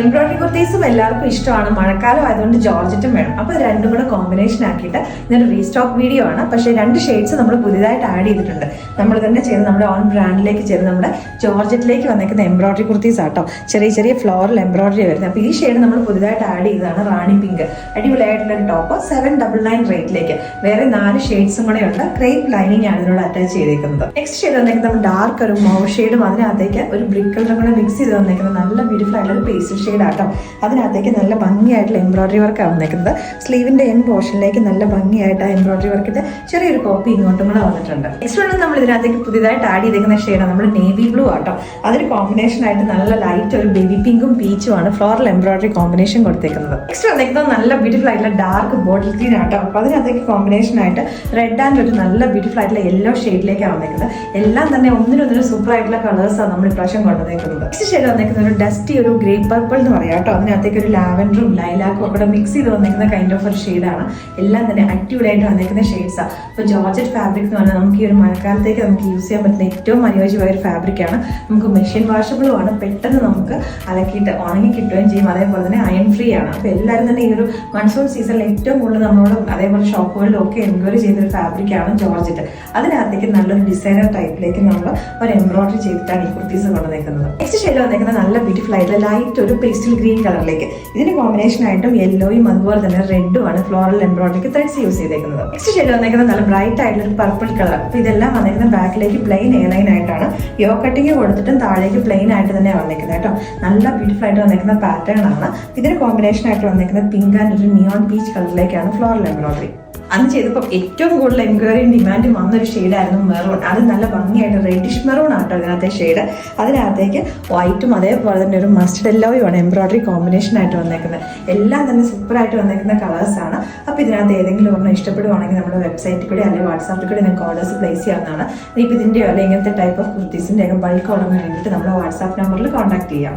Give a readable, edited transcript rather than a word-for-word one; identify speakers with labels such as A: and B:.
A: Embroidery കുർത്തീസും എല്ലാവർക്കും ഇഷ്ടമാണ്. മഴക്കാലം ആയതുകൊണ്ട് ജോർജറ്റും വേണം. അപ്പോൾ രണ്ടും കൂടെ കോമ്പിനേഷൻ ആക്കിയിട്ട് ഇതൊരു റീസ്റ്റോക്ക് വീഡിയോ ആണ്. പക്ഷേ 2 ഷെയ്ഡ്സ് നമ്മൾ പുതിയതായിട്ട് ആഡ് ചെയ്തിട്ടുണ്ട്. നമ്മൾ തന്നെ ചെയ്ത് നമ്മുടെ ഓൺ ബ്രാൻഡിലേക്ക് ചെയ്ത് നമ്മുടെ ജോർജറ്റിലേക്ക് വന്നിരിക്കുന്ന എംബ്രോയിഡറി കുർത്തീസ് ആട്ടോ. ചെറിയ ചെറിയ ഫ്ലോറൽ എംബ്രോയിഡറി വരുന്നത്. അപ്പോൾ ഈ ഷെയ്ഡ് നമ്മൾ പുതിയതായിട്ട് ആഡ് ചെയ്തതാണ്. റാണി പിങ്ക് അടിപൊളിയായിട്ടുള്ള ഒരു ടോപ്പ് 799 റേറ്റിലേക്ക്. വേറെ 4 ഷെയ്ഡ്സും കൂടെ ഉണ്ട്. ക്രേപ്പ് ലൈനിങ് ആണ് ഇതിനോട് അറ്റാച്ച് ചെയ്തേക്കുന്നത്. നെക്സ്റ്റ് ഷെയ്ഡ് വന്നിരിക്കുന്നത് നമ്മൾ ഡാർക്ക് ഒരു മൗ ഷെയ്ഡും അതിനകത്തേക്ക് ഒരു ബ്രിക്ക് കളറും കൂടെ മിക്സ് ചെയ്ത് വന്നിരിക്കുന്നത് നല്ല ബ്യൂട്ടിഫുൾ ആയിട്ടുള്ള ഒരു പേസ്റ്റൽ ഷെയ്ഡ് ആട്ടോ. അതിനകത്തേക്ക് നല്ല ഭംഗിയായിട്ടുള്ള എംബ്രോയിഡറി വർക്കാണ് വന്നിരിക്കുന്നത്. സ്ലീവിന്റെ എൻ പോർഷനിലേക്ക് നല്ല ഭംഗിയായിട്ട് എംബ്രോയിഡറി വർക്കിന്റെ ചെറിയൊരു കോപ്പി ഇങ്ങോട്ടും കൂടെ വന്നിട്ടുണ്ട്. നെക്സ്റ്റ് വേണം നമ്മൾ ഇതിനകത്തേക്ക് പുതിയതായിട്ട് ആഡ് ചെയ്തിരിക്കുന്ന ഷെയ്ഡ് നമ്മൾ നേവി ബ്ലൂ ആട്ടോ. അതൊരു കോമ്പിനേഷൻ ആയിട്ട് നല്ല ലൈറ്റ് ഒരു ബേബി പിങ്കും പീച്ചും ആണ് ഫ്ലോറൽ എംബ്രോയിഡറി കോമ്പിനേഷൻ കൊടുത്തേക്കുന്നത്. നെക്സ്റ്റ് വന്നിരിക്കുന്നത് നല്ല ബ്യൂട്ടിഫുൾ ആയിട്ടുള്ള ഡാർക്ക് ബോട്ടിൽ ഗ്രീൻ ആട്ടോ. അപ്പൊ അതിനകത്തേക്ക് കോമ്പിനേഷൻ ആയിട്ട് റെഡ് ആൻഡ് ഒരു നല്ല ബ്യൂട്ടിഫുൾ ആയിട്ടുള്ള യെല്ലോ ഷെയ്ഡിലേക്കാണ് വന്നിരിക്കുന്നത്. എല്ലാം തന്നെ ഒന്നിനൊന്നിനും സൂപ്പർ ആയിട്ടുള്ള കളേഴ്സാണ് നമ്മൾ ഇപ്രാവശ്യം കൊണ്ടുവന്നേക്കുന്നത്. നെക്സ്റ്റ് ഷെയ്ഡ് വന്നിരിക്കുന്നത് ഒരു ഡസ്റ്റി ഒരു ഗ്രേ പർപ്പിൾ എന്ന് പറയാം കേട്ടോ. അതിനകത്തേക്ക് ഒരു ലാവൻഡറും ലൈലാക്കും ഒക്കെ മിക്സ് ചെയ്ത് വന്നിരിക്കുന്ന കൈൻഡ് ഓഫ് ഒരു ഷെയ്ഡാണ്. എല്ലാം തന്നെ അടിപൊളിയായിട്ട് വന്നിരിക്കുന്ന ഷെയ്ഡ്സാണ്. അപ്പോൾ ജോർജറ്റ് ഫാബ്രിക് എന്ന് പറഞ്ഞാൽ നമുക്ക് ഈ ഒരു മഴക്കാലത്തേക്ക് നമുക്ക് യൂസ് ചെയ്യാൻ പറ്റുന്ന ഏറ്റവും അനുയോജ്യമായ ഒരു ഫാബ്രിക്കാണ്. നമുക്ക് മെഷീൻ വാഷബിളും ആണ്. പെട്ടെന്ന് നമുക്ക് അലക്കിയിട്ട് ഉണങ്ങി കിട്ടുകയും ചെയ്യും. അതേപോലെ തന്നെ അയൺ ഫ്രീ ആണ്. അപ്പോൾ എല്ലാവരും തന്നെ ഈ ഒരു മൺസൂൺ സീസണിൽ ഏറ്റവും കൂടുതൽ നമ്മളോട് അതേപോലെ ഷോപ്പുകളിലും ഒക്കെ എൻക്വയറി ചെയ്തൊരു ഫാബ്രിക്കാണ് ജോർജറ്റ്. അതിനകത്തേക്ക് നല്ലൊരു ഡിസൈനർ ടൈപ്പിലേക്ക് നമ്മൾ ഒരു എംബ്രോയിഡറി ചെയ്തിട്ടാണ് ഈ കുർത്തീസ് കൊണ്ടുവന്നേക്കുന്നത്. നെക്സ്റ്റ് ഷെയ്ഡ് വന്നേക്കുന്നത് നല്ല ബ്യൂട്ടിഫുൾ ആയിട്ടുള്ള ലൈറ്റ് ഒരു പേസ്റ്റൽ ഗ്രീൻ കളറിലേക്ക്. ഇതിന് കോമ്പിനേഷൻ ആയിട്ടും യെല്ലോയും അതുപോലെ തന്നെ റെഡും ആണ് ഫ്ലോറൽ എംബ്രോയിഡറിക്ക് ത്രെഡ്സ് യൂസ് ചെയ്തേക്കുന്നത്. നെക്സ്റ്റ് ഷെയ്ഡ് വന്നേക്കുന്നത് നല്ല ബ്രൈറ്റ് ആയിട്ടുള്ള ഒരു പർപ്പിൾ കളർ. അപ്പോൾ ഇതെല്ലാം വന്നേക്കുന്ന ബാക്കിലേക്ക് പ്ലെയിൻ എയർലൈൻ ആയിട്ടാണ്. യോ കട്ടിങ് കൊടുത്തിട്ടും താഴേക്ക് പ്ലെയിൻ ആയിട്ട് തന്നെ വന്നേക്കുന്നത് കേട്ടോ. നല്ല ബ്യൂട്ടിഫുൾ ആയിട്ട് വന്നേക്കുന്ന പാറ്റേൺ ആണ്. ഇതിന് കോമ്പിനേഷൻ ആയിട്ട് വന്നേക്കുന്നത് പിങ്ക് ആൻഡ് ഒരു നിയോൺ പീച്ച് കളറിലേക്കാണ് ഫ്ലോറൽ എംബ്രോയിഡറി. അന്ന് ചെയ്തപ്പോൾ ഏറ്റവും കൂടുതൽ എൻക്വയറിയും ഡിമാൻഡും വന്നൊരു ഷെയ്ഡായിരുന്നു മെറൂൺ. അത് നല്ല ഭംഗിയായിട്ട് റെഡിഷ് മെറൂൺ ആട്ടോ ഇതിനകത്തെ ഷെയ്ഡ്. അതിനകത്തേക്ക് വൈറ്റും അതേപോലെ തന്നെ ഒരു മസ്റ്റർഡ് യെല്ലോയുമാണ് എംബ്രോയിഡറി കോമ്പിനേഷൻ ആയിട്ട് വന്നേക്കുന്നത്. എല്ലാം തന്നെ സൂപ്പറായിട്ട് വന്നേക്കുന്ന കളേഴ്സാണ്. അപ്പോൾ ഇതിനകത്ത് ഏതെങ്കിലും ഒരെണ്ണം ഇഷ്ടപ്പെടുവാണെങ്കിൽ നമ്മുടെ വെബ്സൈറ്റിൽ കൂടി അല്ലെങ്കിൽ വാട്സാപ്പിൽ കൂടി നിങ്ങൾക്ക് ഓർഡേഴ്സ് പ്ലേസ് ചെയ്യാവുന്നതാണ്. ഇപ്പോൾ ഇതിൻ്റെയോ അല്ലെങ്കിൽ ഇങ്ങനത്തെ ടൈപ്പ് ഓഫ് കുർത്തീസിൻ്റെ ഒക്കെ ബൾക്ക് ഓർഡറിന് വേണ്ടിയിട്ട് നമ്മുടെ വാട്സാപ്പ് നമ്പറിൽ കോൺടാക്ട് ചെയ്യാം.